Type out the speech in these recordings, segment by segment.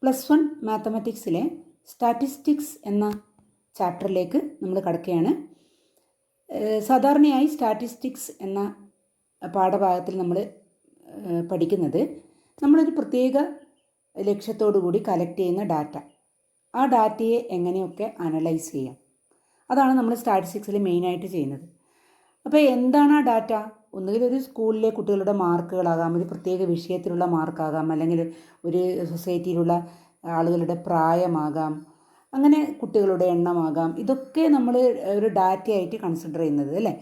+1 മാത്തമാറ്റിക്സിലെ statistics എന്ന ചാപ്റ്ററിലേക്ക് നമ്മൾ കടക്കുകയാണ്. സാധാരണയായി സ്റ്റാറ്റിസ്റ്റിക്സ് എന്ന പാഠഭാഗത്തിൽ നമ്മൾ പഠിക്കുന്നത് നമ്മളൊരു പ്രത്യേക ലക്ഷ്യത്തോടു കൂടി കളക്ട് ചെയ്യുന്ന ഡാറ്റ, ആ ഡാറ്റയെ എങ്ങനെയൊക്കെ അനലൈസ് ചെയ്യാം, അതാണ് നമ്മൾ സ്റ്റാറ്റിസ്റ്റിക്സിൽ മെയിനായിട്ട് ചെയ്യുന്നത്. അപ്പോൾ എന്താണ് ആ ഡാറ്റ? ഒന്നുകിൽ ഒരു സ്കൂളിലെ കുട്ടികളുടെ മാർക്കുകളാകാം, ഒരു പ്രത്യേക വിഷയത്തിലുള്ള മാർക്കാകാം, അല്ലെങ്കിൽ ഒരു സൊസൈറ്റിയിലുള്ള ആളുകളുടെ പ്രായമാകാം, അങ്ങനെ കുട്ടികളുടെ എണ്ണമാകാം. ഇതൊക്കെ നമ്മൾ ഒരു ഡാറ്റയായിട്ട് കൺസിഡർ ചെയ്യുന്നത് അല്ലേ.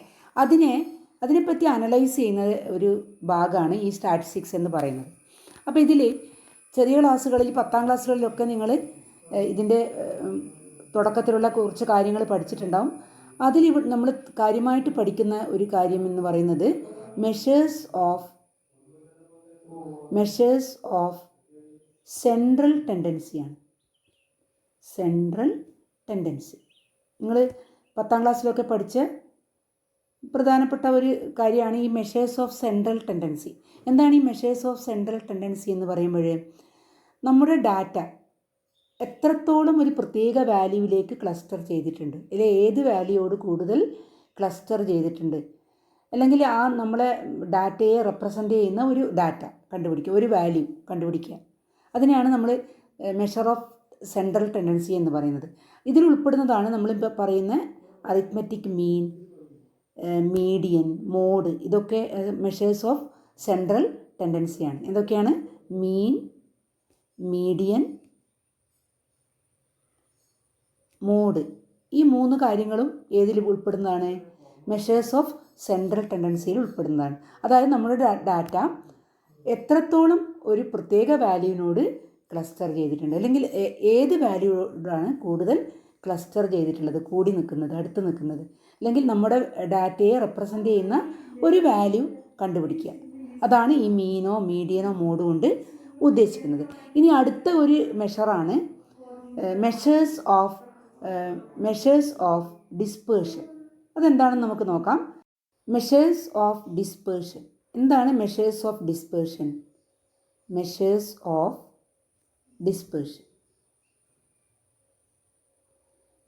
അതിനെപ്പറ്റി അനലൈസ് ചെയ്യുന്ന ഒരു ഭാഗമാണ് ഈ സ്റ്റാറ്റിസ്റ്റിക്സ് എന്ന് പറയുന്നത്. അപ്പോൾ ഇതിൽ ചെറിയ ക്ലാസ്സുകളിൽ 10ാം ക്ലാസ്സുകളിലൊക്കെ നിങ്ങൾ ഇതിൻ്റെ തുടക്കത്തിലുള്ള കുറച്ച് കാര്യങ്ങൾ പഠിച്ചിട്ടുണ്ടാവും. അതിൽ നമ്മൾ കാര്യമായിട്ട് പഠിക്കുന്ന ഒരു കാര്യം എന്ന് പറയുന്നത് മെഷേഴ്സ് ഓഫ് സെൻട്രൽ ടെൻഡൻസിയാണ്. സെൻട്രൽ ടെൻഡൻസി നിങ്ങൾ 10ാം ക്ലാസ്സിലൊക്കെ പഠിച്ച പ്രധാനപ്പെട്ട ഒരു കാര്യമാണ് ഈ മെഷേഴ്സ് ഓഫ് സെൻട്രൽ ടെൻഡൻസി. എന്താണ് ഈ മെഷേഴ്സ് ഓഫ് സെൻട്രൽ ടെൻഡൻസി എന്ന് പറയുമ്പോൾ, നമ്മുടെ ഡാറ്റ എത്രത്തോളം ഒരു പ്രത്യേക വാല്യൂവിലേക്ക് ക്ലസ്റ്റർ ചെയ്തിട്ടുണ്ട്, അല്ലെങ്കിൽ ഏത് വാല്യൂയോട് കൂടുതൽ ക്ലസ്റ്റർ ചെയ്തിട്ടുണ്ട്, അല്ലെങ്കിൽ ആ നമ്മളെ ഡാറ്റയെ റെപ്രസെൻ്റ് ചെയ്യുന്ന ഒരു ഡാറ്റ കണ്ടുപിടിക്കുക, ഒരു വാല്യൂ കണ്ടുപിടിക്കുക. അതിനെയാണ് നമ്മൾ മെഷർ ഓഫ് സെൻട്രൽ ടെൻഡൻസി എന്ന് പറയുന്നത്. ഇതിൽ ഉൾപ്പെടുന്നതാണ് നമ്മളിപ്പോൾ പറയുന്ന അരിത്മെറ്റിക് മീൻ, മീഡിയൻ, മോഡ്. ഇതൊക്കെ മെഷേഴ്സ് ഓഫ് സെൻട്രൽ ടെൻഡൻസിയാണ്. എന്തൊക്കെയാണ്? മീൻ, മീഡിയൻ, മോഡ്. ഈ 3 കാര്യങ്ങളും ഏതിൽ ഉൾപ്പെടുന്നതാണ്? മെഷേഴ്സ് ഓഫ് സെൻട്രൽ ടെൻഡൻസിയിൽ ഉൾപ്പെടുന്നതാണ്. അതായത് നമ്മുടെ ഡാറ്റ എത്രത്തോളം ഒരു പ്രത്യേക വാല്യൂവിനോട് ക്ലസ്റ്റർ ചെയ്തിട്ടുണ്ട്, അല്ലെങ്കിൽ ഏത് വാല്യൂയോടാണ് കൂടുതൽ ക്ലസ്റ്റർ ചെയ്തിട്ടുള്ളത്, കൂടി നിൽക്കുന്നത്, അടുത്ത് നിൽക്കുന്നത്, അല്ലെങ്കിൽ നമ്മുടെ ഡാറ്റയെ റെപ്രസെൻ്റ് ചെയ്യുന്ന ഒരു വാല്യൂ കണ്ടുപിടിക്കുക. അതാണ് ഈ മീനോ മീഡിയനോ മോഡ് കൊണ്ട് ഉദ്ദേശിക്കുന്നത്. ഇനി അടുത്ത ഒരു മെഷറാണ് മെഷേഴ്സ് ഓഫ് ഡിസ്പേർഷൻ. അതെന്താണെന്ന് നമുക്ക് നോക്കാം. Measures of dispersion. എന്താണ് measures of dispersion? Measures of dispersion.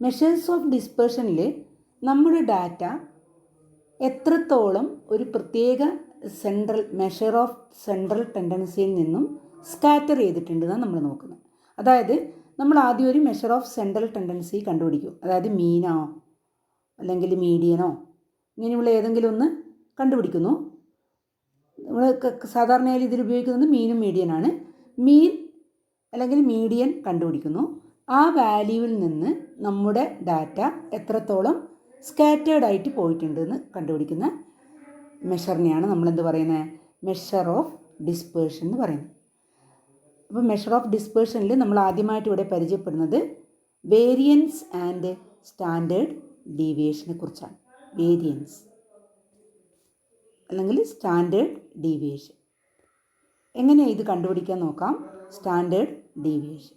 Measures of ഡിസ്പേർഷനിൽ നമ്മുടെ ഡാറ്റ എത്രത്തോളം ഒരു പ്രത്യേക മെഷർ ഓഫ് സെൻട്രൽ ടെൻഡൻസിയിൽ നിന്നും സ്കാറ്റർ ചെയ്തിട്ടുണ്ടെന്നാണ് നമ്മൾ നോക്കുന്നത്. അതായത് നമ്മൾ ആദ്യം ഒരു മെഷർ ഓഫ് സെൻട്രൽ ടെൻഡൻസി കണ്ടുപിടിക്കും. അതായത് മീനോ അല്ലെങ്കിൽ മീഡിയനോ ഇങ്ങനെയുള്ള ഏതെങ്കിലും ഒന്ന് കണ്ടുപിടിക്കുന്നു. നമ്മൾ സാധാരണയായി ഇതിൽ ഉപയോഗിക്കുന്നത് മീനും മീഡിയനാണ്. മീൻ അല്ലെങ്കിൽ മീഡിയൻ കണ്ടുപിടിക്കുന്നു. ആ വാല്യൂവിൽ നിന്ന് നമ്മുടെ ഡാറ്റ എത്രത്തോളം സ്കാറ്റേർഡ് ആയിട്ട് പോയിട്ടുണ്ടെന്ന് കണ്ടുപിടിക്കുന്ന മെഷറിനെയാണ് നമ്മളെന്ത് പറയുന്നത്? മെഷർ ഓഫ് ഡിസ്പേർഷൻ എന്ന് പറയുന്നത്. അപ്പോൾ മെഷർ ഓഫ് ഡിസ്പേർഷനിൽ നമ്മൾ ആദ്യമായിട്ട് ഇവിടെ പരിചയപ്പെടുന്നത് വേരിയൻസ് ആൻഡ് സ്റ്റാൻഡേർഡ് ഡീവിയേഷനെ കുറിച്ചാണ്. വേരിയൻസ് അല്ലെങ്കിൽ സ്റ്റാൻഡേർഡ് ഡീവിയേഷൻ. എങ്ങനെയാണ് ഇത് കണ്ടുപിടിക്കാൻ നോക്കാം. Standard deviation.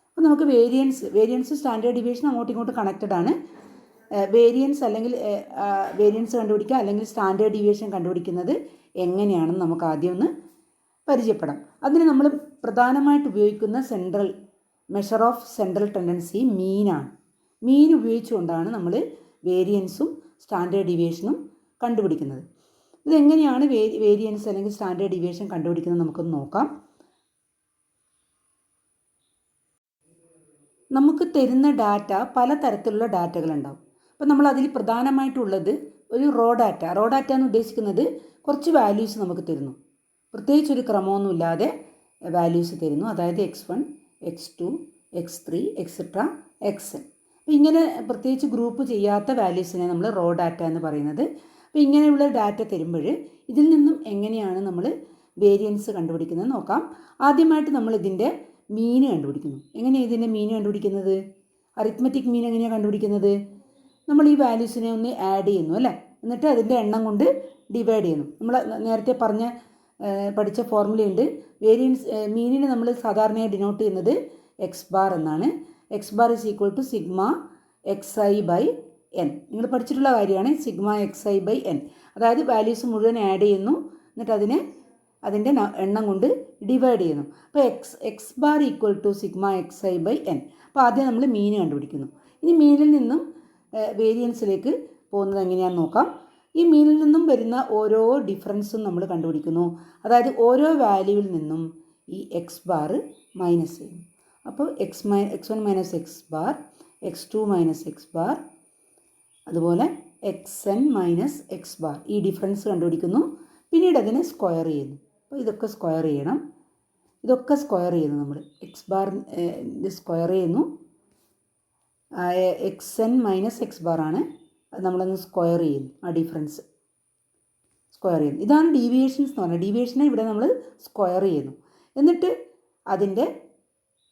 അപ്പോൾ നമുക്ക് വേരിയൻസ് സ്റ്റാൻഡേർഡ് ഡീവിയേഷൻ അങ്ങോട്ടും ഇങ്ങോട്ടും കണക്റ്റഡ് ആണ്. വേരിയൻസ് കണ്ടുപിടിക്കുക അല്ലെങ്കിൽ സ്റ്റാൻഡേർഡ് ഡീവിയേഷൻ കണ്ടുപിടിക്കുന്നത് എങ്ങനെയാണെന്ന് നമുക്ക് ആദ്യം ഒന്ന് പരിചയപ്പെടാം. അതിന് നമ്മൾ പ്രധാനമായിട്ട് ഉപയോഗിക്കുന്ന മെഷർ ഓഫ് സെൻട്രൽ ടെൻഡൻസി മീനാണ്. മീൻ ഉപയോഗിച്ചുകൊണ്ടാണ് നമ്മൾ വേരിയൻസും സ്റ്റാൻഡേർഡ് ഡീവിയേഷനും കണ്ടുപിടിക്കുന്നത്. ഇതെങ്ങനെയാണ് വേരിയൻസ് അല്ലെങ്കിൽ സ്റ്റാൻഡേർഡ് ഡീവിയേഷൻ കണ്ടുപിടിക്കുന്നത് നമുക്കൊന്ന് നോക്കാം. നമുക്ക് തരുന്ന ഡാറ്റ പലതരത്തിലുള്ള ഡാറ്റകളുണ്ടാവും. അപ്പോൾ നമ്മൾ അതിൽ പ്രധാനമായിട്ടുള്ളത് ഒരു റോ ഡാറ്റ എന്ന് ഉദ്ദേശിക്കുന്നത് കുറച്ച് വാല്യൂസ് നമുക്ക് തരുന്നു. പ്രത്യേകിച്ചൊരു ക്രമമൊന്നുമില്ലാതെ വാല്യൂസ് തരുന്നു. അതായത് x1, x2, x3 etcetera xn. അപ്പോൾ ഇങ്ങനെ പ്രത്യേകിച്ച് ഗ്രൂപ്പ് ചെയ്യാത്ത വാല്യൂസിനെ നമ്മൾ റോ ഡാറ്റ എന്ന് പറയുന്നത്. അപ്പോൾ ഇങ്ങനെയുള്ള ഡാറ്റ തരുമ്പോൾ ഇതിൽ നിന്നും എങ്ങനെയാണ് നമ്മൾ വേരിയൻസ് കണ്ടുപിടിക്കുന്നത് നോക്കാം. ആദ്യമായിട്ട് നമ്മൾ ഇതിൻ്റെ മീൻ കണ്ടുപിടിക്കുന്നു. എങ്ങനെയാണ് ഇതിൻ്റെ മീൻ കണ്ടുപിടിക്കുന്നത്? അരിത്മെറ്റിക് മീൻ എങ്ങനെയാണ് കണ്ടുപിടിക്കുന്നത്? നമ്മൾ ഈ വാല്യൂസിനെ ഒന്ന് ആഡ് ചെയ്യുന്നു അല്ലേ, എന്നിട്ട് അതിൻ്റെ എണ്ണം കൊണ്ട് ഡിവൈഡ് ചെയ്യുന്നു. നമ്മൾ നേരത്തെ പഠിച്ച ഫോർമുലയുണ്ട്. മീനിനെ നമ്മൾ സാധാരണയായി ഡിനോട്ട് ചെയ്യുന്നത് എക്സ് ബാർ എന്നാണ്. X bar is equal to sigma xi/n. നിങ്ങൾ പഠിച്ചിട്ടുള്ള കാര്യമാണ് സിഗ്മ xi/n. അതായത് വാല്യൂസ് മുഴുവൻ ആഡ് ചെയ്യുന്നു, എന്നിട്ട് അതിനെ അതിൻ്റെ എണ്ണം കൊണ്ട് ഡിവൈഡ് ചെയ്യുന്നു. അപ്പോൾ X bar equal to sigma X I by N. അപ്പോൾ ആദ്യം നമ്മൾ മീൻ കണ്ടുപിടിക്കുന്നു. ഇനി മീനിൽ നിന്നും വേരിയൻസിലേക്ക് പോകുന്നത് എങ്ങനെയാണെന്ന് നോക്കാം. ഈ മീനിൽ നിന്നും വരുന്ന ഓരോ ഡിഫറൻസും നമ്മൾ കണ്ടുപിടിക്കുന്നു. അതായത് ഓരോ വാല്യൂവിൽ നിന്നും ഈ എക്സ് ബാർ മൈനസ് ചെയ്യുന്നു. അപ്പോൾ x one minus X bar, x two minus X bar, അതുപോലെ x n minus X bar, ഈ ഡിഫറൻസ് കണ്ടുപിടിക്കുന്നു. പിന്നീട് അതിനെ സ്ക്വയർ ചെയ്യുന്നു. അപ്പോൾ ഇതൊക്കെ സ്ക്വയർ ചെയ്യണം. ഇതൊക്കെ സ്ക്വയർ ചെയ്യുന്നു. നമ്മൾ എക്സ് ബാർ സ്ക്വയർ ചെയ്യുന്നു. X n minus X bar ആണ്, അത് നമ്മളൊന്ന് സ്ക്വയർ ചെയ്യുന്നു. ആ ഡിഫറൻസ് സ്ക്വയർ ചെയ്യുന്നു. ഇതാണ് ഡീവിയേഷൻസ് എന്ന് പറഞ്ഞാൽ. ഡീവിയേഷനെ ഇവിടെ നമ്മൾ സ്ക്വയർ ചെയ്യുന്നു. എന്നിട്ട്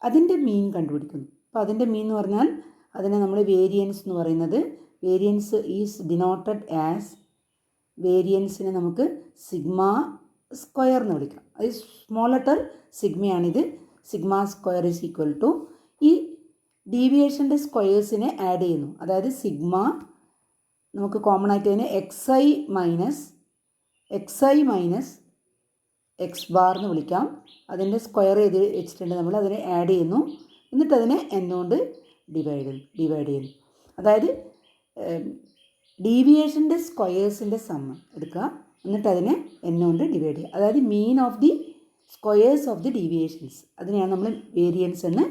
അതിൻ്റെ മീൻ കണ്ടുപിടിക്കുന്നു. അപ്പോൾ അതിൻ്റെ മീൻ എന്ന് പറഞ്ഞാൽ അതിനെ നമ്മൾ വേരിയൻസ് എന്ന് പറയുന്നത്. വേരിയൻസ് ഈസ് ഡിനോട്ടഡ് ആസ്, വേരിയൻസിനെ നമുക്ക് സിഗ്മ സ്ക്വയർ എന്ന് വിളിക്കാം. അത് സ്മോൾ ലെറ്റർ സിഗ്മയാണിത്. Sigma square is equal to ഈ ഡീവിയേഷൻ്റെ സ്ക്വയേഴ്സിനെ ആഡ് ചെയ്യുന്നു. അതായത് സിഗ്മ നമുക്ക് കോമൺ ആയിട്ട് അതിനെ X I minus X bar എന്ന് വിളിക്കാം. അതിൻ്റെ സ്ക്വയർ ചെയ്ത് വെച്ചിട്ടുണ്ട് നമ്മൾ. അതിനെ ആഡ് ചെയ്യുന്നു. എന്നിട്ട് അതിനെ n കൊണ്ട് ഡിവൈഡ് ചെയ്യുന്നു. അതായത് ഡീവിയേഷൻ്റെ സ്ക്വയേഴ്സിൻ്റെ സമ്മ് എടുക്കുക, എന്നിട്ട് അതിനെ n കൊണ്ട് ഡിവൈഡ് ചെയ്യുക. അതായത് mean of the squares of the deviations, അതിനെയാണ് നമ്മൾ വേരിയൻസ് എന്ന്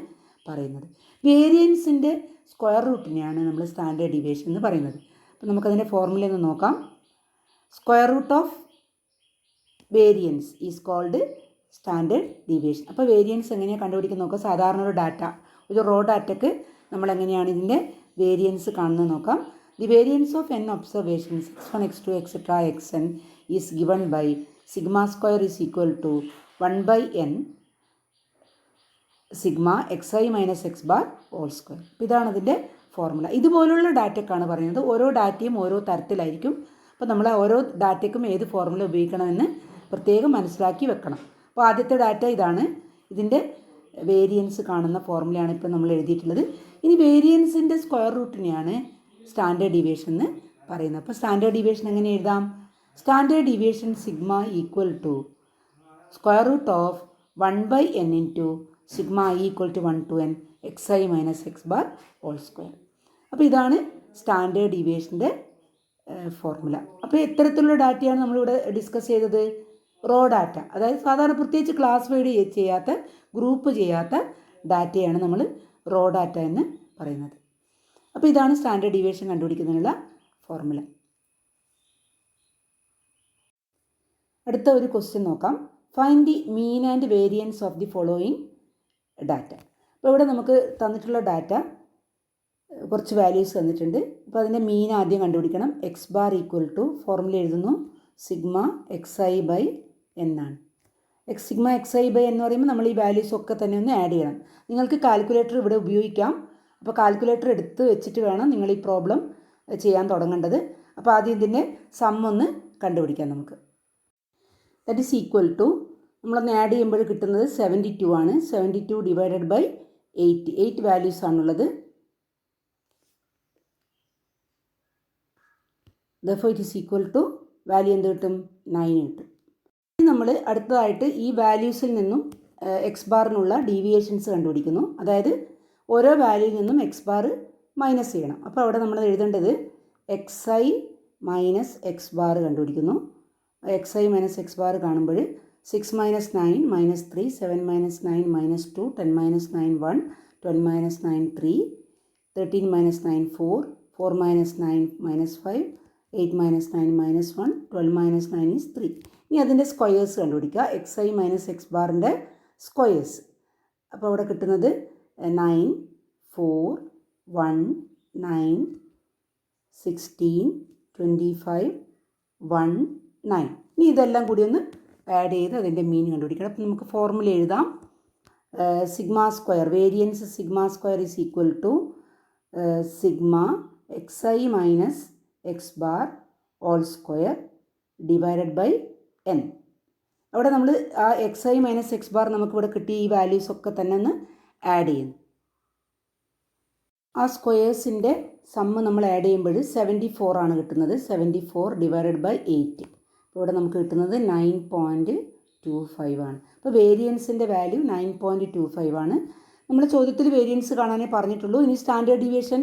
പറയുന്നത്. വേരിയൻസിൻ്റെ സ്ക്വയർ റൂട്ടിനെയാണ് നമ്മൾ സ്റ്റാൻഡേർഡ് ഡീവിയേഷൻ എന്ന് പറയുന്നത്. അപ്പോൾ നമുക്കതിൻ്റെ ഫോർമുല ഒന്ന് നോക്കാം. Square root of variance is called standard deviation. അപ്പോൾ വേരിയൻസ് എങ്ങനെയാണ് കണ്ടുപിടിക്കുന്നത് നോക്കാം. സാധാരണ ഒരു റോ ഡാറ്റയ്ക്ക് നമ്മൾ എങ്ങനെയാണ് ഇതിൻ്റെ വേരിയൻസ് കാണുന്നത് നോക്കാം. The variance of n observations x1 x2 etc. xn is given by sigma square is equal to 1/n sigma X I minus X bar whole square. അപ്പോൾ ഇതാണ് അതിൻ്റെ ഫോർമുല. ഇതുപോലുള്ള ഡാറ്റയ്ക്കാണ് പറയുന്നത്. ഓരോ ഡാറ്റയും ഓരോ തരത്തിലായിരിക്കും. അപ്പോൾ നമ്മൾ ഓരോ ഡാറ്റയ്ക്കും ഏത് ഫോർമുല ഉപയോഗിക്കണമെന്ന് പ്രത്യേകം മനസ്സിലാക്കി വെക്കണം. അപ്പോൾ ആദ്യത്തെ ഡാറ്റ ഇതാണ്. ഇതിൻ്റെ വേരിയൻസ് കാണുന്ന ഫോർമുലയാണ് ഇപ്പോൾ നമ്മൾ എഴുതിയിട്ടുള്ളത്. ഇനി വേരിയൻസിൻ്റെ സ്ക്വയർ റൂട്ടിനെയാണ് സ്റ്റാൻഡേർഡ് ഡീവിയേഷൻ എന്ന് പറയുന്നത്. അപ്പോൾ സ്റ്റാൻഡേർഡ് ഡീവിയേഷൻ എങ്ങനെ എഴുതാം? Standard deviation sigma equal to square root of 1/n into sigma i equal to 1 to n X I minus X bar whole square. അപ്പോൾ ഇതാണ് സ്റ്റാൻഡേർഡ് ഡീവിയേഷൻ്റെ ഫോർമുല. അപ്പോൾ എത്തരത്തിലുള്ള ഡാറ്റയാണ് നമ്മളിവിടെ ഡിസ്കസ് ചെയ്തത്? റോ ഡാറ്റ, അതായത് സാധാരണ പ്രത്യേകിച്ച് ക്ലാസിഫൈഡ് ചെയ്യാത്ത, ഗ്രൂപ്പ് ചെയ്യാത്ത ഡാറ്റയാണ് നമ്മൾ റോ ഡാറ്റ എന്ന് പറയുന്നത്. അപ്പോൾ ഇതാണ് സ്റ്റാൻഡേർഡ് ഡീവിയേഷൻ കണ്ടുപിടിക്കുന്നതിനുള്ള ഫോർമുല. അടുത്ത ഒരു ക്വസ്റ്റ്യൻ നോക്കാം. Find the mean and variance of the following data. അപ്പോൾ ഇവിടെ നമുക്ക് തന്നിട്ടുള്ള ഡാറ്റ കുറച്ച് വാല്യൂസ് തന്നിട്ടുണ്ട്. അപ്പോൾ അതിൻ്റെ മീൻ ആദ്യം കണ്ടുപിടിക്കണം. X bar equal to formula എഴുതുന്നു sigma X I by n ആണ്. സിഗ്മ എക്സ് ഐ ബൈ എന്ന് പറയുമ്പോൾ നമ്മൾ ഈ വാല്യൂസ് ഒക്കെ തന്നെ ഒന്ന് ആഡ് ചെയ്യണം. നിങ്ങൾക്ക് കാൽക്കുലേറ്റർ ഇവിടെ ഉപയോഗിക്കാം. അപ്പോൾ കാൽക്കുലേറ്റർ എടുത്ത് വെച്ചിട്ട് വേണം നിങ്ങൾ ഈ പ്രോബ്ലം ചെയ്യാൻ തുടങ്ങേണ്ടത്. അപ്പോൾ ആദ്യം ഇതിൻ്റെ സം ഒന്ന് കണ്ടുപിടിക്കാം നമുക്ക്. ദാറ്റ് ഈസ് ഈക്വൽ ടു നമ്മളൊന്ന് ആഡ് ചെയ്യുമ്പോൾ കിട്ടുന്നത് 72 ആണ്. 72 ഡിവൈഡഡ് ബൈ 8 വാല്യൂസ് ആണുള്ളത്. therefore it is equal to value എന്ത് കിട്ടും? 9 കിട്ടും. ഇനി നമ്മൾ അടുത്തതായിട്ട് ഈ വാല്യൂസിൽ നിന്നും എക്സ് ബാറിനുള്ള ഡീവിയേഷൻസ് കണ്ടുപിടിക്കുന്നു. അതായത് ഓരോ വാല്യൂയിൽ നിന്നും എക്സ് ബാർ മൈനസ് ചെയ്യണം. അപ്പോൾ അവിടെ നമ്മൾ എഴുതേണ്ടത് x I minus X bar കണ്ടുപിടിക്കുന്നു. X I minus X bar കാണുമ്പോൾ 6 - 9 - 3 7 - 9 - 2 10 - 9 1 12 - 9 3 13 - 9 4 4 - 9 -5 8 - 9 -1 12 - 9 is 3. ഇനി അതിൻ്റെ സ്ക്വയേഴ്സ് കണ്ടുപിടിക്കുക. എക്സ് ഐ മൈനസ് എക്സ് ബാറിൻ്റെ സ്ക്വയേഴ്സ്. അപ്പോൾ അവിടെ കിട്ടുന്നത് 9 4 1 9 16 25 1 9. ഇനി ഇതെല്ലാം കൂടി ഒന്ന് ആഡ് ചെയ്ത് അതിൻ്റെ മീൻ കണ്ടുപിടിക്കണം. അപ്പോൾ നമുക്ക് ഫോർമുല എഴുതാം. Sigma square, variance sigma square is equal to sigma X I minus X bar all square divided by N. അവിടെ നമ്മൾ ആ X I minus X bar നമുക്കിവിടെ കിട്ടിയ ഈ വാല്യൂസ് ഒക്കെ തന്നെ ഒന്ന് ആഡ് ചെയ്യുന്നു. ആ സ്ക്വയേഴ്സിൻ്റെ സമ്മ് നമ്മൾ ആഡ് ചെയ്യുമ്പോൾ 74 ആണ് കിട്ടുന്നത്. 74 ഡിവൈഡഡ് ബൈ 8. അപ്പോൾ ഇവിടെ നമുക്ക് കിട്ടുന്നത് 9.2 9.25 ആണ്. അപ്പോൾ വേരിയൻസിൻ്റെ വാല്യൂ 9.25 ആണ്. നമ്മുടെ ചോദ്യത്തിൽ വേരിയൻസ് കാണാനേ പറഞ്ഞിട്ടുള്ളൂ. ഇനി സ്റ്റാൻഡേർഡ് ഡീവിയേഷൻ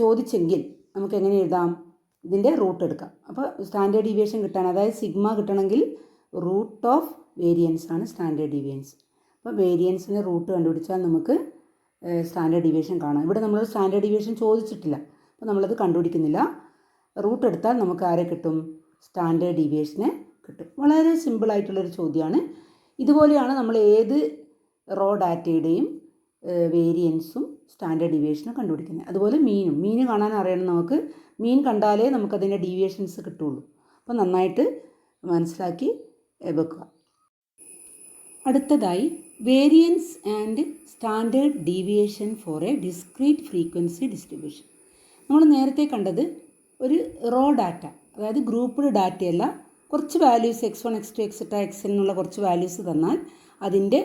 ചോദിച്ചെങ്കിൽ നമുക്ക് എങ്ങനെ എഴുതാം? ഇതിൻ്റെ റൂട്ട് എടുക്കാം. അപ്പോൾ സ്റ്റാൻഡേർഡ് ഡീവിയേഷൻ കിട്ടാൻ, അതായത് സിഗ്മ കിട്ടണമെങ്കിൽ റൂട്ട് ഓഫ് വേരിയൻസ് ആണ് സ്റ്റാൻഡേർഡ് ഡീവിയൻസ്. അപ്പോൾ വേരിയൻസിൻ്റെ റൂട്ട് കണ്ടുപിടിച്ചാൽ നമുക്ക് സ്റ്റാൻഡേർഡ് ഡീവിയേഷൻ കാണാം. ഇവിടെ നമ്മൾ സ്റ്റാൻഡേർഡ് ഡീവിയേഷൻ ചോദിച്ചിട്ടില്ല, അപ്പോൾ നമ്മളത് കണ്ടുപിടിക്കുന്നില്ല. റൂട്ട് എടുത്താൽ നമുക്ക് ആരെ കിട്ടും? സ്റ്റാൻഡേർഡ് ഡീവിയേഷനെ കിട്ടും. വളരെ സിമ്പിളായിട്ടുള്ളൊരു ചോദ്യമാണ്. ഇതുപോലെയാണ് നമ്മൾ ഏത് റോ ഡാറ്റയുടെയും വേരിയൻസും സ്റ്റാൻഡേർഡ് ഡീവിയേഷനും കണ്ടുപിടിക്കുന്നത്. അതുപോലെ മീൻ കാണാൻ അറിയണം നമുക്ക്. മീൻ കണ്ടാലേ നമുക്കതിൻ്റെ ഡീവിയേഷൻസ് കിട്ടുള്ളൂ. അപ്പോൾ നന്നായിട്ട് മനസ്സിലാക്കി വെക്കുക. അടുത്തതായി variance and standard deviation for a discrete frequency distribution. നമ്മൾ നേരത്തെ കണ്ടത് ഒരു റോ ഡാറ്റ, അതായത് ഗ്രൂപ്പ്ഡ് ഡാറ്റയല്ല, കുറച്ച് values x1 x2 etcetera xn എന്നുള്ള കുറച്ച് വാല്യൂസ് തന്നാൽ അതിൻ്റെ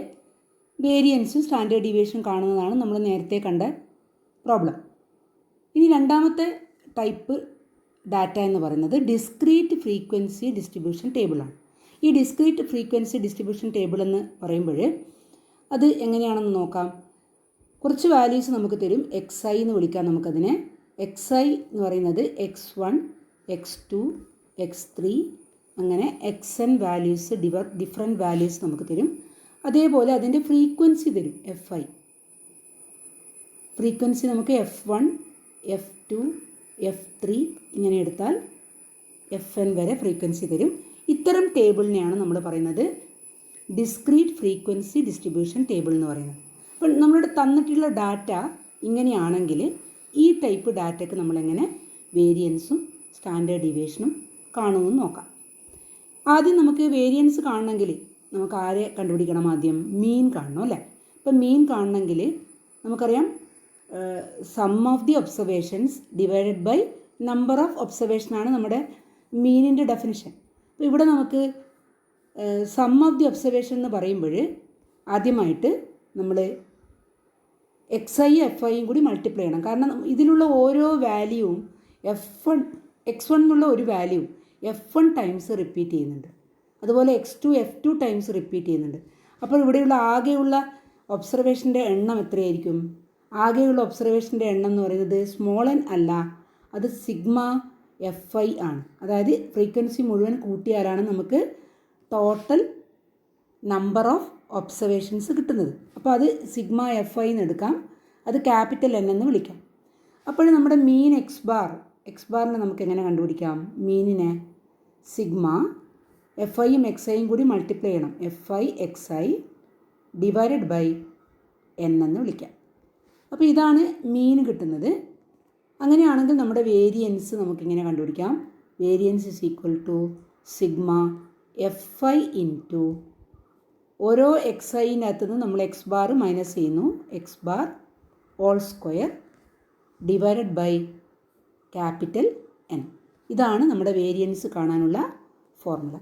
വേരിയൻസും സ്റ്റാൻഡേർഡ് ഡീവിയേഷൻ കാണുന്നതാണ് നമ്മൾ നേരത്തെ കണ്ട പ്രോബ്ലം. ഇനി രണ്ടാമത്തെ ടൈപ്പ് ഡാറ്റ എന്ന് പറയുന്നത് ഡിസ്ക്രീറ്റ് ഫ്രീക്വൻസി ഡിസ്ട്രിബ്യൂഷൻ ടേബിളാണ്. ഈ ഡിസ്ക്രീറ്റ് ഫ്രീക്വൻസി ഡിസ്ട്രിബ്യൂഷൻ ടേബിൾ എന്ന് പറയുമ്പോൾ അത് എങ്ങനെയാണെന്ന് നോക്കാം. കുറച്ച് വാല്യൂസ് നമുക്ക് തരും. xi എന്ന് വിളിക്കാം നമുക്കതിനെ. xi എന്ന് പറയുന്നത് x1 x2 x3 അങ്ങനെ xn വാല്യൂസ് ഡിഫറെൻറ്റ് വാല്യൂസ് നമുക്ക് തരും. അതേപോലെ അതിൻ്റെ ഫ്രീക്വൻസി തരും fi. ഫ്രീക്വൻസി നമുക്ക് f1 f2 f3 ഇങ്ങനെ എടുത്താൽ fn വരെ ഫ്രീക്വൻസി തരും. ഇത്തരം ടേബിളിനെയാണ് നമ്മൾ പറയുന്നത് ഡിസ്ക്രീറ്റ് ഫ്രീക്വൻസി ഡിസ്ട്രിബ്യൂഷൻ ടേബിൾ എന്ന് പറയുന്നത്. അപ്പോൾ നമ്മളുടെ തന്നിട്ടുള്ള ഡാറ്റ ഇങ്ങനെയാണെങ്കിൽ ഈ ടൈപ്പ് ഡാറ്റയ്ക്ക് നമ്മളെങ്ങനെ വേരിയൻസും സ്റ്റാൻഡേർഡ് ഡീവിയേഷനും കാണുമെന്ന് നോക്കാം. ആദ്യം നമുക്ക് വേരിയൻസ് കാണണമെങ്കിൽ നമുക്ക് ആരെ കണ്ടുപിടിക്കണം? ആദ്യം മീൻ കാണണം അല്ലേ? ഇപ്പം മീൻ കാണണമെങ്കിൽ നമുക്കറിയാം sum of the observations divided by number of ഒബ്സർവേഷനാണ് നമ്മുടെ മീനിൻ്റെ ഡെഫിനിഷൻ. അപ്പോൾ ഇവിടെ നമുക്ക് സം ഓഫ് ദി ഒബ്സർവേഷൻ എന്ന് പറയുമ്പോൾ ആദ്യമായിട്ട് നമ്മൾ xi fiയും കൂടി മൾട്ടിപ്ലൈ ചെയ്യണം. കാരണം ഇതിലുള്ള ഓരോ വാല്യൂവും x1 എന്നുള്ള ഒരു വാല്യൂ f1 ടൈംസ് റിപ്പീറ്റ് ചെയ്യുന്നുണ്ട്. അതുപോലെ x2 f2 ടൈംസ് റിപ്പീറ്റ് ചെയ്യുന്നുണ്ട്. അപ്പോൾ ഇവിടെയുള്ള ആകെയുള്ള ഒബ്സർവേഷൻ്റെ എണ്ണം എത്രയായിരിക്കും? ആകെയുള്ള ഒബ്സർവേഷൻ്റെ എണ്ണം എന്ന് പറയുന്നത് സ്മോൾ n അല്ല, അത് സിഗ്മ fi ആണ്. അതായത് ഫ്രീക്വൻസി മുഴുവൻ കൂട്ടിയാലാണ് നമുക്ക് ടോട്ടൽ നമ്പർ ഓഫ് ഒബ്സർവേഷൻസ് കിട്ടുന്നത്. അപ്പോൾ അത് സിഗ്മ fi എന്ന് എടുക്കാം, അത് ക്യാപിറ്റൽ N എന്ന് വിളിക്കാം. അപ്പോൾ നമ്മുടെ മീൻ എക്സ് ബാറിനെ നമുക്ക് എങ്ങനെ കണ്ടുപിടിക്കാം? മീനിനെ സിഗ്മ fiയുംxiയും കൂടി മൾട്ടിപ്ലൈ ചെയ്യണം. fi xi divided by n എന്ന് വിളിക്കാം. അപ്പോൾ ഇതാണ് മീൻ കിട്ടുന്നത്. അങ്ങനെയാണെങ്കിൽ നമ്മുടെ വേരിയൻസ് നമുക്കിങ്ങനെ കണ്ടുപിടിക്കാം. Variance is equal to sigma fi into ഓരോ xiൻ്റെ അകത്തു നിന്ന് നമ്മൾ x ബാർ മൈനസ് ചെയ്യുന്നു, x bar all square divided by capital N. ഇതാണ് നമ്മുടെ വേരിയൻസ് കാണാനുള്ള ഫോർമുല.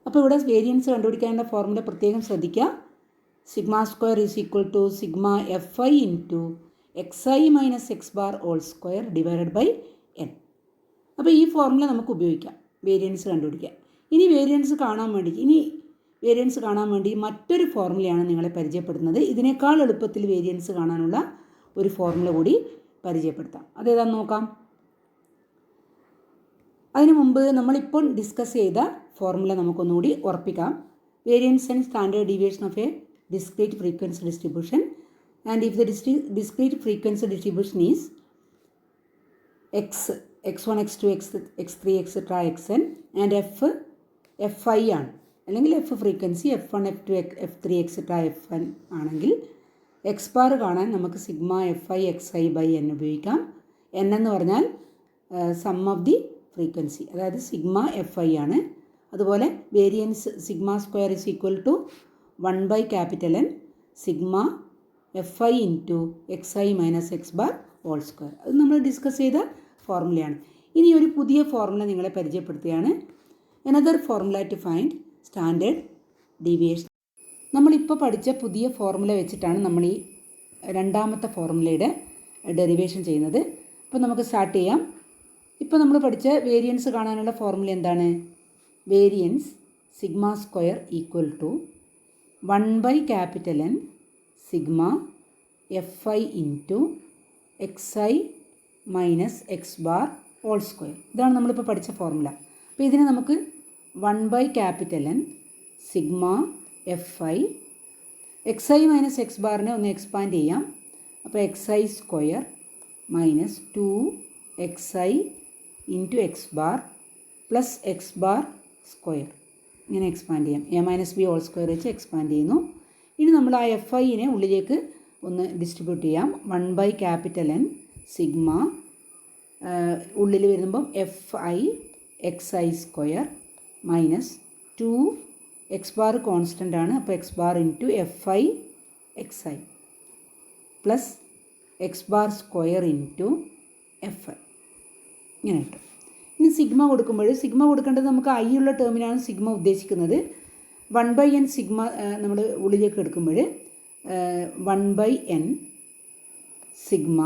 അപ്പോൾ ഇവിടെ വേരിയൻസ് കണ്ടുപിടിക്കാനുള്ള ഫോർമുല പ്രത്യേകം ശ്രദ്ധിക്കുക. Sigma square is equal to sigma fi into xi minus x bar all square divided by N. അപ്പോൾ ഈ ഫോർമുല നമുക്ക് ഉപയോഗിക്കാം വേരിയൻസ് കണ്ടുപിടിക്കാം. ഇനി വേരിയൻസ് കാണാൻ വേണ്ടി മറ്റൊരു ഫോർമുലയാണ് നിങ്ങളെ പരിചയപ്പെടുത്തുന്നത്. ഇതിനേക്കാൾ എളുപ്പത്തിൽ വേരിയൻസ് കാണാനുള്ള ഒരു ഫോർമുല കൂടി പരിചയപ്പെടുത്താം. അതേതാന്ന് നോക്കാം. അതിനു മുമ്പ് നമ്മളിപ്പോൾ ഡിസ്കസ് ചെയ്ത ഫോർമുല നമുക്കൊന്നുകൂടി ഉറപ്പിക്കാം. Variance and standard deviation of a discrete frequency distribution and if the discrete frequency distribution is x1 x2 x3 etcetera xn and fi ആണ്, അല്ലെങ്കിൽ f frequency f1 f2 f3 etcetera fn ആണെങ്കിൽ x bar കാണാൻ നമുക്ക് sigma fi xi by n ഉപയോഗിക്കാം. n എന്ന് പറഞ്ഞാൽ sum of the frequency, അതായത് sigma fi ആണ്. അതുപോലെ variance sigma square is equal to 1 by capital N sigma fi into xi minus x bar all square. അത് നമ്മൾ ഡിസ്കസ് ചെയ്ത ഫോർമുലയാണ്. ഇനി ഒരു പുതിയ ഫോർമുല നിങ്ങളെ പരിചയപ്പെടുത്തുകയാണ്. another formula to find standard deviation. നമ്മളിപ്പോൾ പഠിച്ച പുതിയ ഫോർമുല വെച്ചിട്ടാണ് നമ്മൾ ഈ രണ്ടാമത്തെ ഫോർമുലയുടെ ഡെറിവേഷൻ ചെയ്യുന്നത്. അപ്പോൾ നമുക്ക് സ്റ്റാർട്ട് ചെയ്യാം. ഇപ്പോൾ നമ്മൾ പഠിച്ച വേരിയൻസ് കാണാനുള്ള ഫോർമുല എന്താണ്? Variance sigma square equal to 1/N sigma Fi into xi minus X bar whole square. ഇതാണ് നമ്മളിപ്പോൾ പഠിച്ച ഫോർമുല. അപ്പോൾ ഇതിനെ നമുക്ക് 1/N sigma Fi xi minus x ബാറിനെ ഒന്ന് എക്സ്പാൻഡ് ചെയ്യാം. അപ്പോൾ xi square minus 2xi into x bar plus X bar square ഇങ്ങനെ എക്സ്പാൻഡ് ചെയ്യാം. A minus b whole square വെച്ച് എക്സ്പാൻഡ് ചെയ്യുന്നു. ഇനി നമ്മൾ ആ Fiനെ ഉള്ളിലേക്ക് ഒന്ന് ഡിസ്ട്രിബ്യൂട്ട് ചെയ്യാം. 1/N സിഗ്മ ഉള്ളിൽ വരുമ്പം Fi xi square minus 2 X bar constant ആണ്. അപ്പോൾ X bar into Fi xi plus X bar square into Fi ഇങ്ങനെ കിട്ടും. ഇനി സിഗ്മ കൊടുക്കുമ്പോൾ സിഗ്മ കൊടുക്കേണ്ടത് നമുക്ക് ഐ ഉള്ള ടേമിനാണ് സിഗ്മ ഉദ്ദേശിക്കുന്നത്. 1/N സിഗ്മ നമ്മൾ ഉള്ളിലേക്ക് എടുക്കുമ്പോൾ 1/N sigma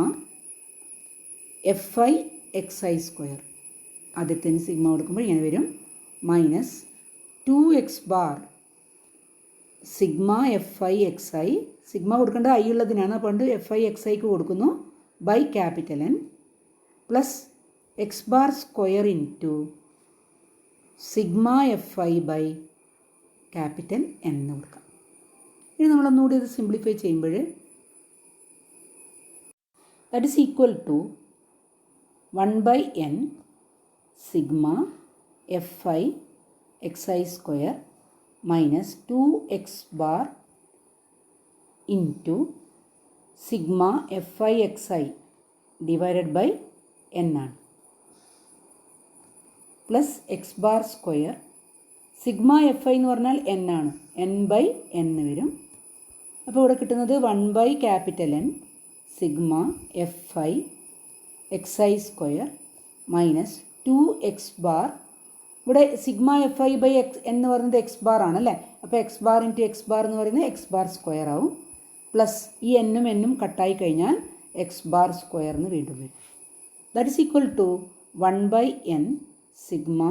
Fi xi square ആദ്യത്തിന് സിഗ്മ കൊടുക്കുമ്പോൾ ഇങ്ങനെ വരും minus 2x bar sigma Fi xi sigma കൊടുക്കേണ്ടത് ഐ ഉള്ളതിനാണ്. അതുകൊണ്ട് Fi xiക്ക് കൊടുക്കുന്നു N plus X bar square into sigma Fi N എന്ന് കൊടുക്കാം. ഇനി നമ്മളൊന്നുകൂടി ഇത് സിംപ്ലിഫൈ ചെയ്യുമ്പോൾ that is equal to 1/N sigma Fi xi square minus 2x bar into sigma Fi xi divided by N ആണ് plus X bar square sigma Fi എന്ന് പറഞ്ഞാൽ N ആണ്. N/N വരും. അപ്പോൾ ഇവിടെ കിട്ടുന്നത് 1/N sigma Fi xi square minus 2x bar ഇവിടെ sigma Fi by N എന്ന് പറയുന്നത് എക്സ് ബാർ ആണല്ലേ. അപ്പോൾ X bar into x bar എന്ന് പറയുന്നത് എക്സ് ബാർ സ്ക്വയർ ആവും. പ്ലസ് ഈ എന്നും കട്ടായി കഴിഞ്ഞാൽ എക്സ് ബാർ സ്ക്വയർ എന്ന് വീണ്ടും വരും. That is equal to 1/N sigma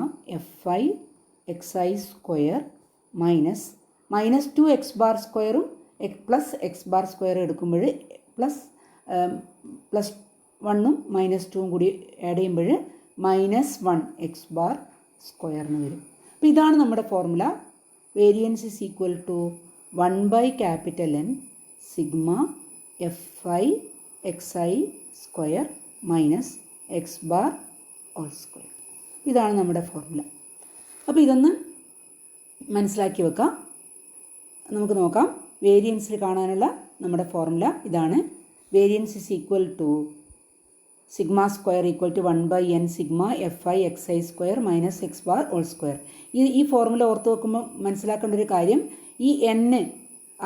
Fi xi square minus 2x bar സ്ക്വയറും പ്ലസ് എക്സ് ബാർ സ്ക്വയർ എടുക്കുമ്പോൾ പ്ലസ് 1ഉം -2ഉം കൂടി ആഡ് ചെയ്യുമ്പോൾ -1 എക്സ് ബാർ സ്ക്വയറിന് വരും. അപ്പോൾ ഇതാണ് നമ്മുടെ formula. Variance is equal to 1/N sigma Fi xi square minus X bar whole square. ഇതാണ് നമ്മുടെ ഫോർമുല. അപ്പോൾ ഇതൊന്ന് മനസ്സിലാക്കി വെക്കാം. നമുക്ക് നോക്കാം. വേരിയൻസിൽ കാണാനുള്ള നമ്മുടെ ഫോർമുല ഇതാണ്. Variance is equal to sigma square equal to 1/N sigma Fi xi square minus X bar whole square. ഈ ഫോർമുല ഓർത്ത് വെക്കുമ്പോൾ മനസ്സിലാക്കേണ്ട ഒരു കാര്യം, ഈ N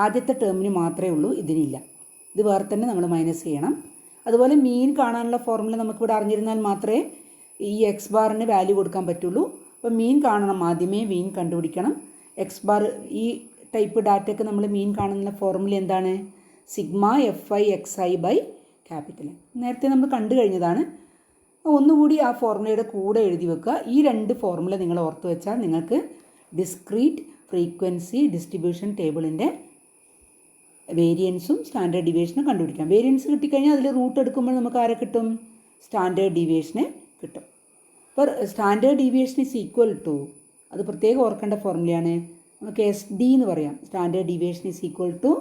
ആദ്യത്തെ ടേമിന് മാത്രമേ ഉള്ളൂ, ഇതിനില്ല. ഇത് വേറെ തന്നെ നമ്മൾ മൈനസ് ചെയ്യണം. അതുപോലെ മീൻ കാണാനുള്ള ഫോർമുല നമുക്കിവിടെ അറിഞ്ഞിരുന്നാൽ മാത്രമേ ഈ എക്സ് ബാറിന് വാല്യൂ കൊടുക്കാൻ പറ്റുള്ളൂ. അപ്പോൾ മീൻ കാണണം, ആദ്യമേ മീൻ കണ്ടുപിടിക്കണം. എക്സ് ബാർ ഈ ടൈപ്പ് ഡാറ്റയ്ക്ക് നമ്മൾ മീൻ കാണുന്ന ഫോർമുല എന്താണ്? Sigma Fi xi by N. നേരത്തെ നമ്മൾ കണ്ടു കഴിഞ്ഞതാണ്. ഒന്നുകൂടി ആ ഫോർമുലയുടെ കൂടെ എഴുതി വെക്കുക. ഈ രണ്ട് ഫോർമുല നിങ്ങൾ ഓർത്ത് വെച്ചാൽ നിങ്ങൾക്ക് ഡിസ്ക്രീറ്റ് ഫ്രീക്വൻസി ഡിസ്ട്രിബ്യൂഷൻ ടേബിളിൻ്റെ വേരിയൻസും സ്റ്റാൻഡേർഡ് ഡീവിയേഷനും കണ്ടുപിടിക്കാം. വേരിയൻസ് കിട്ടിക്കഴിഞ്ഞാൽ അതിൽ റൂട്ട് എടുക്കുമ്പോൾ നമുക്ക് ആരെ കിട്ടും? സ്റ്റാൻഡേർഡ് ഡീവിയേഷനെ കിട്ടും. അപ്പോൾ standard deviation is equal to, അത് പ്രത്യേകം ഓർക്കേണ്ട ഫോർമുലയാണ്, നമുക്ക് SD എന്ന് പറയാം. Standard deviation is equal to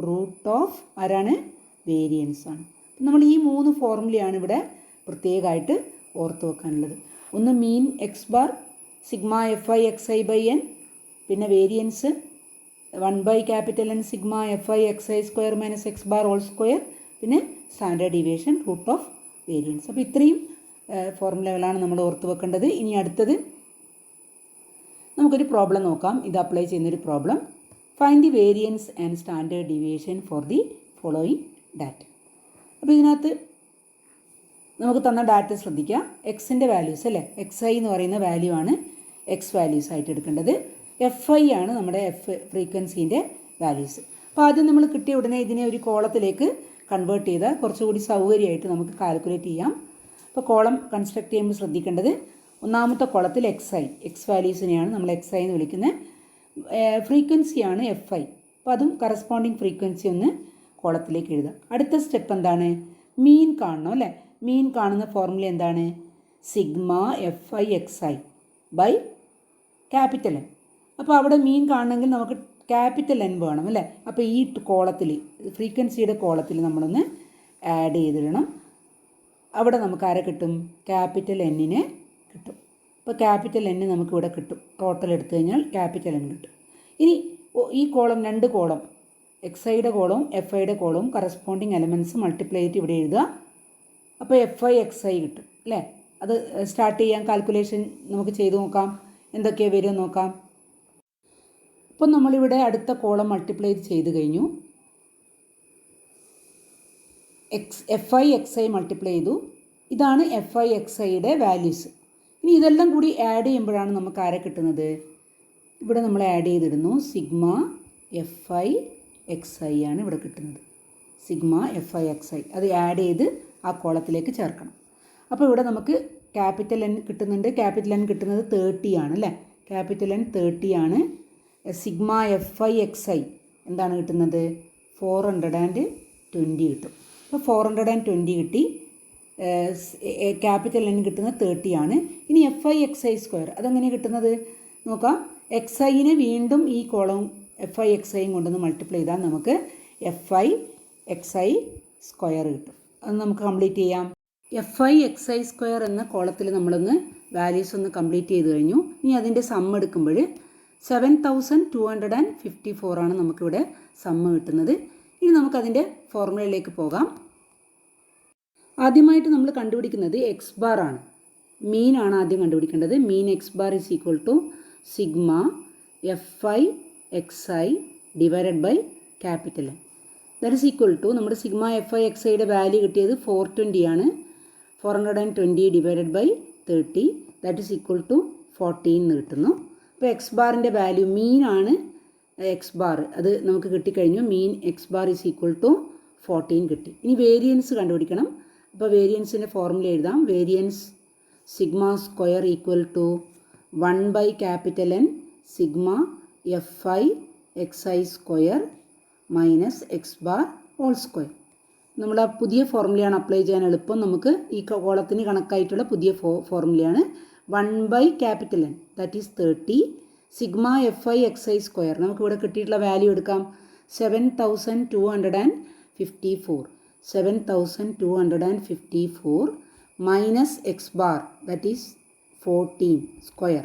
root of ആരാണ്? വേരിയൻസ് ആണ്. നമ്മൾ ഈ 3 ഫോർമുലയാണ് ഇവിടെ പ്രത്യേകമായിട്ട് ഓർത്ത് വെക്കാനുള്ളത്. ഒന്ന് mean x bar sigma Fi xi by N, പിന്നെ variance 1/N sigma Fi xi square minus X bar whole square, പിന്നെ standard deviation root of variance. അപ്പോൾ ഇത്രയും ഫോർമുലകളാണ് നമ്മൾ ഓർത്ത് വെക്കേണ്ടത്. ഇനി അടുത്തത് നമുക്കൊരു പ്രോബ്ലം നോക്കാം. ഇത് അപ്ലൈ ചെയ്യുന്നൊരു problem. Find the variance and standard deviation for the following data. അപ്പോൾ ഇതിനകത്ത് നമുക്ക് തന്ന ഡാറ്റ ശ്രദ്ധിക്കുക. എക്സിൻ്റെ വാല്യൂസ് അല്ലേ, xi എന്ന് പറയുന്ന വാല്യൂ ആണ് എക്സ് വാല്യൂസ് ആയിട്ട് എടുക്കേണ്ടത്. Fi ആണ് നമ്മുടെ ഫ്രീക്വൻസീൻ്റെ വാല്യൂസ്. അപ്പോൾ ആദ്യം നമ്മൾ കിട്ടിയ ഉടനെ ഇതിനെ ഒരു കോളത്തിലേക്ക് കൺവേർട്ട് ചെയ്താൽ കുറച്ചുകൂടി സൗകര്യമായിട്ട് നമുക്ക് കാൽക്കുലേറ്റ് ചെയ്യാം. അപ്പോൾ കോളം കൺസ്ട്രക്ട് ചെയ്യുമ്പോൾ ശ്രദ്ധിക്കേണ്ടത്, ഒന്നാമത്തെ കോളത്തിൽ എക്സ് വാല്യൂസിനെയാണ് നമ്മൾ xi എന്ന് വിളിക്കുന്നത്. ഫ്രീക്വൻസിയാണ് FI. അപ്പോൾ അതും കറസ്പോണ്ടിങ് ഫ്രീക്വൻസി ഒന്ന് കോളത്തിലേക്ക് എഴുതുക. അടുത്ത സ്റ്റെപ്പ് എന്താണ്? മീൻ കാണണം അല്ലേ? മീൻ കാണുന്ന ഫോർമുല എന്താണ്? Sigma FI XI by capital N. അപ്പോൾ അവിടെ മീൻ കാണണമെങ്കിൽ നമുക്ക് ക്യാപിറ്റൽ N വേണം അല്ലേ? അപ്പോൾ ഈ കോളത്തിൽ, ഫ്രീക്വൻസിയുടെ കോളത്തിൽ നമ്മളൊന്ന് ആഡ് ചെയ്തിടണം. അവിടെ നമുക്ക് ആരെ കിട്ടും? ക്യാപിറ്റൽ Nനെ കിട്ടും. അപ്പോൾ ക്യാപിറ്റൽ N നമുക്കിവിടെ കിട്ടും. ടോട്ടൽ എടുത്തു കഴിഞ്ഞാൽ ക്യാപിറ്റൽ N കിട്ടും. ഇനി ഈ കോളം, രണ്ട് കോളം, XIയുടെ കോളവും FIയുടെ കോളവും കറസ്പോണ്ടിങ് എലമെൻറ്റ്സ് മൾട്ടിപ്ലൈ ചെയ്തിട്ട് ഇവിടെ എഴുതുക. അപ്പോൾ FI XI കിട്ടും അല്ലേ? അത് സ്റ്റാർട്ട് ചെയ്യാൻ കാൽക്കുലേഷൻ നമുക്ക് ചെയ്ത് നോക്കാം. എന്തൊക്കെയാണ് വരും നോക്കാം. ഇപ്പം നമ്മളിവിടെ അടുത്ത കോളം മൾട്ടിപ്ലൈ ചെയ്ത് കഴിഞ്ഞു. FI XI മൾട്ടിപ്ലൈ ചെയ്തു. ഇതാണ് FI XIയുടെ വാല്യൂസ്. ഇനി ഇതെല്ലാം കൂടി ആഡ് ചെയ്യുമ്പോഴാണ് നമുക്ക് ആരെ കിട്ടുന്നത്? ഇവിടെ നമ്മൾ ആഡ് ചെയ്തിടുന്നു. സിഗ്മ FI XI ആണ് ഇവിടെ കിട്ടുന്നത്. സിഗ്മ FI XI അത് ആഡ് ചെയ്ത് ആ കോളത്തിലേക്ക് ചേർക്കണം. അപ്പോൾ ഇവിടെ നമുക്ക് ക്യാപിറ്റൽ N കിട്ടുന്നുണ്ട്. ക്യാപിറ്റൽ N കിട്ടുന്നത് 30 ആണ് അല്ലേ? ക്യാപിറ്റൽ N 30 ആണ്. സിഗ്മ FI XI എന്താണ് കിട്ടുന്നത്? 420 കിട്ടും. അപ്പോൾ 420 കിട്ടി. ക്യാപിറ്റൽ N കിട്ടുന്നത് 30 ആണ്. ഇനി FI XI സ്ക്വയർ അതെങ്ങനെയാണ് കിട്ടുന്നത് നോക്കാം. XIനെ വീണ്ടും ഈ കോളം FI XIയും കൊണ്ടൊന്ന് മൾട്ടിപ്ലൈ ചെയ്താൽ നമുക്ക് FI XI സ്ക്വയർ കിട്ടും. അത് നമുക്ക് കംപ്ലീറ്റ് ചെയ്യാം. FI XI സ്ക്വയർ എന്ന കോളത്തിൽ നമ്മളൊന്ന് വാല്യൂസ് ഒന്ന് കംപ്ലീറ്റ് ചെയ്ത് കഴിഞ്ഞു. ഇനി അതിൻ്റെ സം എടുക്കുമ്പോൾ 7254 ആണ് നമുക്കിവിടെ സമ്മ് കിട്ടുന്നത്. ഇനി നമുക്കതിൻ്റെ ഫോർമുലയിലേക്ക് പോകാം. ആദ്യമായിട്ട് നമ്മൾ കണ്ടുപിടിക്കുന്നത് എക്സ് ബാർ ആണ്. മീനാണ് ആദ്യം കണ്ടുപിടിക്കേണ്ടത്. Mean x bar is equal to sigma FI XI divided by capital N. That is equal to നമ്മുടെ സിഗ്മ FI XIയുടെ വാല്യൂ കിട്ടിയത് 420 ആണ്. 420 divided by 30 that is equal to 14 എന്ന് കിട്ടുന്നു. അപ്പോൾ എക്സ് ബാറിൻ്റെ വാല്യൂ, മീനാണ് എക്സ് ബാർ, അത് നമുക്ക് കിട്ടിക്കഴിഞ്ഞു. Mean x bar is equal to 14 കിട്ടി. ഇനി വേരിയൻസ് കണ്ടുപിടിക്കണം. അപ്പോൾ വേരിയൻസിൻ്റെ ഫോർമുല എഴുതാം. Variance sigma square equal to 1 by capital N sigma FI XI square minus X bar whole square. നമ്മൾ ആ പുതിയ ഫോർമുലയാണ് അപ്ലൈ ചെയ്യാൻ എളുപ്പം. നമുക്ക് ഈ കോളത്തിന് കണക്കായിട്ടുള്ള പുതിയ ഫോർമുലയാണ് 1 by capital N that is 30 sigma FI XI square. നമുക്കിവിടെ കിട്ടിയിട്ടുള്ള വാല്യൂ എടുക്കാം. 7254 minus X bar that is 14 square,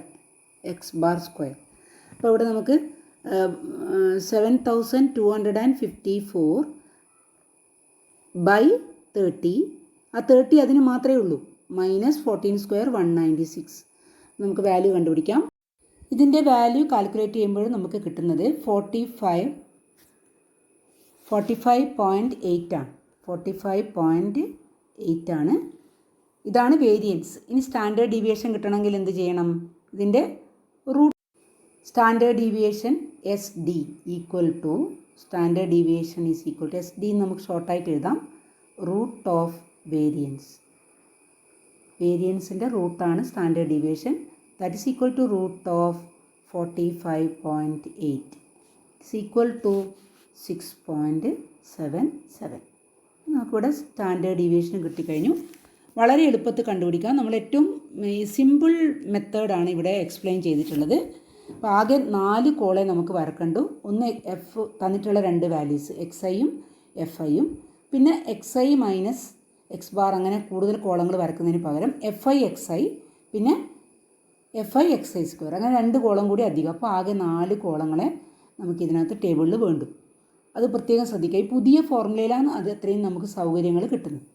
X bar square. അപ്പോൾ ഇവിടെ നമുക്ക് 7254 ബൈ 30, ആ 30 അതിന് മാത്രമേ ഉള്ളൂ, മൈനസ് 14 സ്ക്വയർ 196. നമുക്ക് വാല്യൂ കണ്ടുപിടിക്കാം. ഇതിൻ്റെ വാല്യൂ കാൽക്കുലേറ്റ് ചെയ്യുമ്പോൾ നമുക്ക് കിട്ടുന്നത് 45.8 ആണ്. 45.8 ആണ്. ഇതാണ് വേരിയൻസ്. ഇനി സ്റ്റാൻഡേർഡ് ഡീവിയേഷൻ കിട്ടണമെങ്കിൽ എന്ത് ചെയ്യണം? ഇതിൻ്റെ root standard deviation SD equal to standard deviation is equal to SD നമുക്ക് ഷോർട്ടായിട്ട് എഴുതാം. Root of variance. വേരിയൻസിൻ്റെ റൂട്ടാണ് standard deviation. That is equal to root of 45.8 is equal to 6.77. നമുക്കിവിടെ സ്റ്റാൻഡേർഡ് ഡീവിയേഷൻ കിട്ടിക്കഴിഞ്ഞു. വളരെ എളുപ്പത്തിൽ കണ്ടുപിടിക്കാം. നമ്മൾ ഏറ്റവും സിമ്പിൾ മെത്തേഡാണ് ഇവിടെ എക്സ്പ്ലെയിൻ ചെയ്തിട്ടുള്ളത്. അപ്പോൾ ആകെ 4 കോളേ നമുക്ക് വരക്കണ്ടു. ഒന്ന് തന്നിട്ടുള്ള 2 വാല്യൂസ് XIയും FIയും, പിന്നെ XI മൈനസ് എക്സ് ബാർ, അങ്ങനെ കൂടുതൽ കോളങ്ങൾ വരക്കുന്നതിന് പകരം FI XI പിന്നെ FI XI സ്ക്വയർ, അങ്ങനെ 2 കോളം കൂടി അധികം. അപ്പോൾ ആകെ 4 കോളങ്ങളെ നമുക്കിതിനകത്ത് ടേബിളിൽ വേണ്ടു. അത് പ്രത്യേകം ശ്രദ്ധിക്കുക. ഈ പുതിയ ഫോർമുലയിലാണ് അത് അത്രയും നമുക്ക് സൗകര്യങ്ങൾ കിട്ടുന്നത്.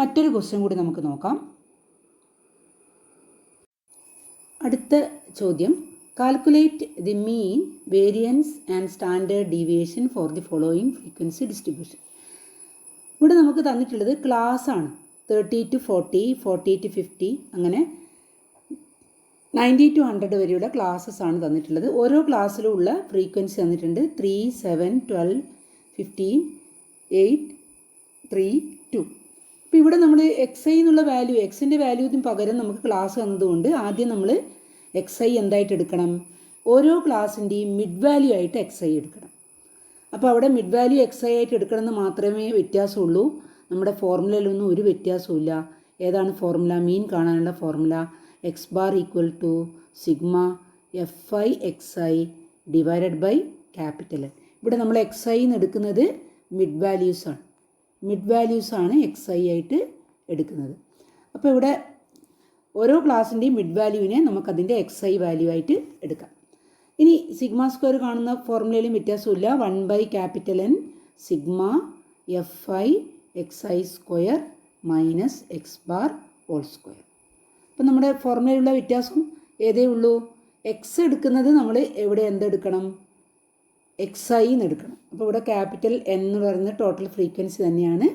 മറ്റൊരു ക്വസ്റ്റ്യൻ കൂടി നമുക്ക് നോക്കാം. അടുത്ത ചോദ്യം, calculate the mean, variance and standard deviation for the following frequency distribution. ഇവിടെ നമുക്ക് തന്നിട്ടുള്ളത് ക്ലാസ് ആണ്. 30 to 40, 40 to 50, അങ്ങനെ 90 to 100 വരെയുള്ള ക്ലാസ്സസ് ആണ് തന്നിട്ടുള്ളത്. ഓരോ ക്ലാസ്സിലും ഉള്ള ഫ്രീക്വൻസി തന്നിട്ടുണ്ട്. 3, 7, 12, 15, 8, 3, 2. അപ്പോൾ ഇവിടെ നമ്മൾ XI എന്നുള്ള വാല്യൂ, എക്സിൻ്റെ വാല്യൂവിന് പകരം നമുക്ക് ക്ലാസ് തന്നതുകൊണ്ട് ആദ്യം നമ്മൾ XI എന്തായിട്ട് എടുക്കണം? ഓരോ ക്ലാസ്സിൻ്റെയും മിഡ് വാല്യൂ ആയിട്ട് xi എടുക്കണം. അപ്പോൾ അവിടെ മിഡ് വാല്യൂ xi ആയിട്ട് എടുക്കണമെന്ന് മാത്രമേ വ്യത്യാസമുള്ളൂ. നമ്മുടെ ഫോർമുലയിലൊന്നും ഒരു വ്യത്യാസമില്ല. ഏതാണ് ഫോർമുല? മീൻ കാണാനുള്ള formula x bar equal to sigma fi xi divided by capital N. ഇവിടെ നമ്മൾ xi എന്ന് എടുക്കുന്നത് മിഡ് വാല്യൂസാണ്. മിഡ് വാല്യൂസാണ് xi ആയിട്ട് എടുക്കുന്നത്. അപ്പോൾ ഇവിടെ ഓരോ ക്ലാസ്സിൻ്റെയും മിഡ് വാല്യൂവിനെ നമുക്കതിൻ്റെ xi വാല്യൂ ആയിട്ട് എടുക്കാം. ഇനി സിഗ്മ സ്ക്വയർ കാണുന്ന ഫോർമുലയിലും വ്യത്യാസമില്ല. 1/N sigma fi xi square minus X bar whole square. അപ്പം നമ്മുടെ ഫോർമുലയിലുള്ള വ്യത്യാസം ഏതേ ഉള്ളൂ. എക്സ് എടുക്കുന്നത് നമ്മൾ എവിടെ എന്തെടുക്കണം? xi എന്ന് എടുക്കണം. അപ്പോൾ ഇവിടെ ക്യാപിറ്റൽ N എന്ന് പറയുന്നത് ടോട്ടൽ ഫ്രീക്വൻസി തന്നെയാണ്.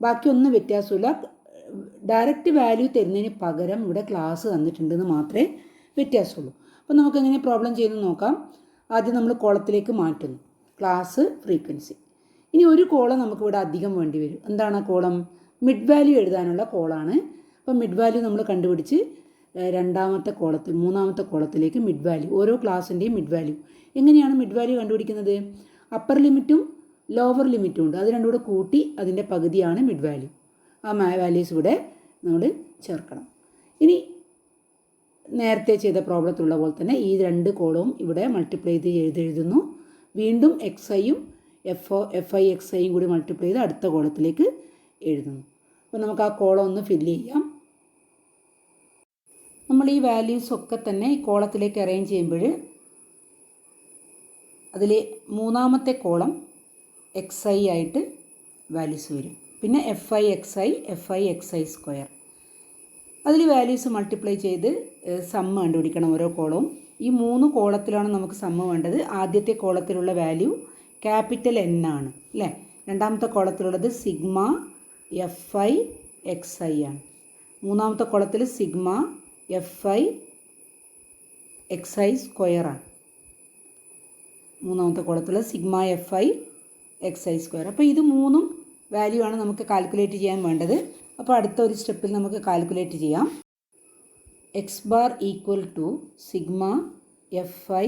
ബാക്കിയൊന്നും വ്യത്യാസമില്ല. ഡയറക്റ്റ് വാല്യൂ തരുന്നതിന് പകരം ഇവിടെ ക്ലാസ് തന്നിട്ടുണ്ടെന്ന് മാത്രമേ വ്യത്യാസമുള്ളൂ. അപ്പോൾ നമുക്കെങ്ങനെ പ്രോബ്ലം ചെയ്യുന്നത് നോക്കാം. ആദ്യം നമ്മൾ കോളത്തിലേക്ക് മാറ്റുന്നു ക്ലാസ് ഫ്രീക്വൻസി. ഇനി ഒരു കോളം നമുക്കിവിടെ അധികം വേണ്ടി വരും. എന്താണ് ആ കോളം? മിഡ് വാല്യൂ എഴുതാനുള്ള കോളാണ്. അപ്പോൾ മിഡ് വാല്യൂ നമ്മൾ കണ്ടുപിടിച്ച് മൂന്നാമത്തെ കോളത്തിലേക്ക് മിഡ് വാല്യൂ, ഓരോ ക്ലാസ്സിൻ്റെയും മിഡ് വാല്യൂ. എങ്ങനെയാണ് മിഡ് വാല്യൂ കണ്ടുപിടിക്കുന്നത്? അപ്പർ ലിമിറ്റും ലോവർ ലിമിറ്റും ഉണ്ട്. അത് രണ്ടും കൂടെ കൂട്ടി അതിൻ്റെ പകുതിയാണ് മിഡ് വാല്യൂ. ആ വാല്യൂസ് ഇവിടെ നമ്മൾ ചേർക്കണം. ഇനി നേരത്തെ ചെയ്ത പ്രോബ്ലത്തിലുള്ള പോലെ തന്നെ ഈ രണ്ട് കോളവും ഇവിടെ മൾട്ടിപ്ലൈ ചെയ്ത് എഴുതുന്നു. വീണ്ടും xiയും fi xiയും കൂടി മൾട്ടിപ്ലൈ ചെയ്ത് അടുത്ത കോളത്തിലേക്ക് എഴുതുന്നു. അപ്പോൾ നമുക്ക് ആ കോളം ഒന്ന് ഫില്ല് ചെയ്യാം. നമ്മൾ ഈ വാല്യൂസൊക്കെ തന്നെ ഈ കോളത്തിലേക്ക് അറേഞ്ച് ചെയ്യുമ്പോൾ അതിൽ മൂന്നാമത്തെ കോളം xi ആയിട്ട് വാല്യൂസ് വരും. പിന്നെ fi xi സ്ക്വയർ. അതിൽ വാല്യൂസ് മൾട്ടിപ്ലൈ ചെയ്ത് സമ്മ് കണ്ടുപിടിക്കണം ഓരോ കോളവും. ഈ 3 കോളത്തിലാണ് നമുക്ക് സമ്മ് വേണ്ടത്. ആദ്യത്തെ കോളത്തിലുള്ള വാല്യൂ ക്യാപിറ്റൽ N ആണ് അല്ലേ. രണ്ടാമത്തെ കോളത്തിലുള്ളത് സിഗ്മ fi xi ആണ്. മൂന്നാമത്തെ കോളത്തിൽ സിഗ്മ fi xi സ്ക്വയർ ആണ്. മൂന്നാമത്തെ കോളത്തിൽ സിഗ്മ fi xi സ്ക്വയർ. അപ്പോൾ ഇത് മൂന്നും വാല്യൂ ആണ് നമുക്ക് കാൽക്കുലേറ്റ് ചെയ്യാൻ വേണ്ടത്. അപ്പോൾ അടുത്ത ഒരു സ്റ്റെപ്പിൽ നമുക്ക് കാൽക്കുലേറ്റ് ചെയ്യാം. X bar equal to sigma fi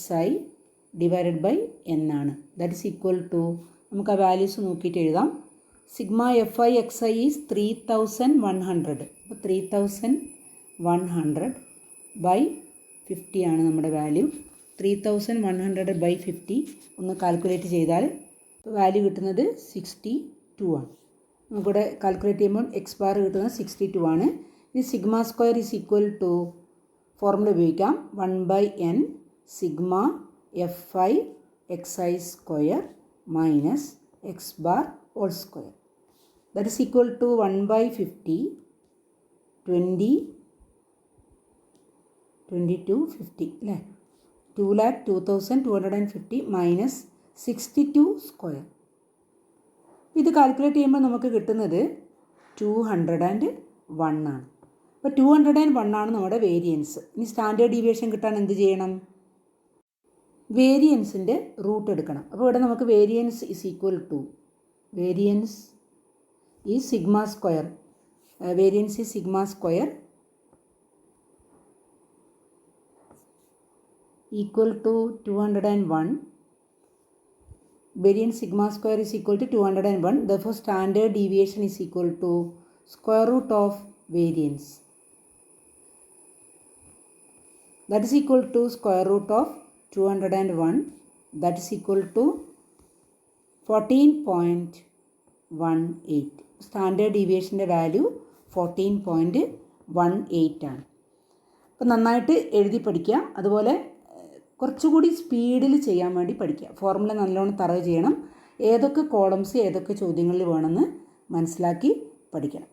xi divided by N ആണ്. ദാറ്റ് ഈസ് ഈക്വൽ ടു, നമുക്ക് ആ വാല്യൂസ് നോക്കിയിട്ട് എഴുതാം. Sigma fi xi is 3100. അപ്പോൾ 3100 ബൈ 50 ആണ് നമ്മുടെ വാല്യൂ. 3100 ബൈ 50 ഒന്ന് കാൽക്കുലേറ്റ് ചെയ്താൽ വാല്യൂ കിട്ടുന്നത് 62 ആണ്. നമുക്കിവിടെ കാൽക്കുലേറ്റ് ചെയ്യുമ്പോൾ എക്സ് ബാർ കിട്ടുന്നത് 62 ആണ്. ഇനി sigma square is equal to formula ഉപയോഗിക്കാം. 1/N sigma fi xi square minus X bar whole square. That is equal to 1/50 20 22 50 അല്ലേ. 2,02,250 മൈനസ് 62 സ്ക്വയർ. ഇത് കാൽക്കുലേറ്റ് ചെയ്യുമ്പോൾ നമുക്ക് കിട്ടുന്നത് 201 ആണ്. അപ്പോൾ 201 ആണ് നമ്മുടെ വേരിയൻസ്. ഇനി സ്റ്റാൻഡേർഡ് ഡീവിയേഷൻ കിട്ടാൻ എന്ത് ചെയ്യണം? വേരിയൻസിൻ്റെ റൂട്ട് എടുക്കണം. അപ്പോൾ ഇവിടെ നമുക്ക് variance is equal to, variance ഈ സിഗ്മ സ്ക്വയർ, വേരിയൻസ് ഈ sigma square equal to 201. Variance sigma square is equal to 201. Therefore, standard deviation is equal to square root of variance. That is equal to square root of 201. That is equal to 14.18. Standard deviation value 14.18 ആണ്. അപ്പോൾ നന്നായിട്ട് എഴുതി പഠിക്കുക. അതുപോലെ കുറച്ചുകൂടി സ്പീഡിൽ ചെയ്യാൻ വേണ്ടി പഠിക്കുക. ഫോർമുല നല്ലോണം തറവ് ചെയ്യണം. ഏതൊക്കെ കോളംസ് ഏതൊക്കെ ചോദ്യങ്ങളിൽ വേണമെന്ന് മനസ്സിലാക്കി പഠിക്കണം.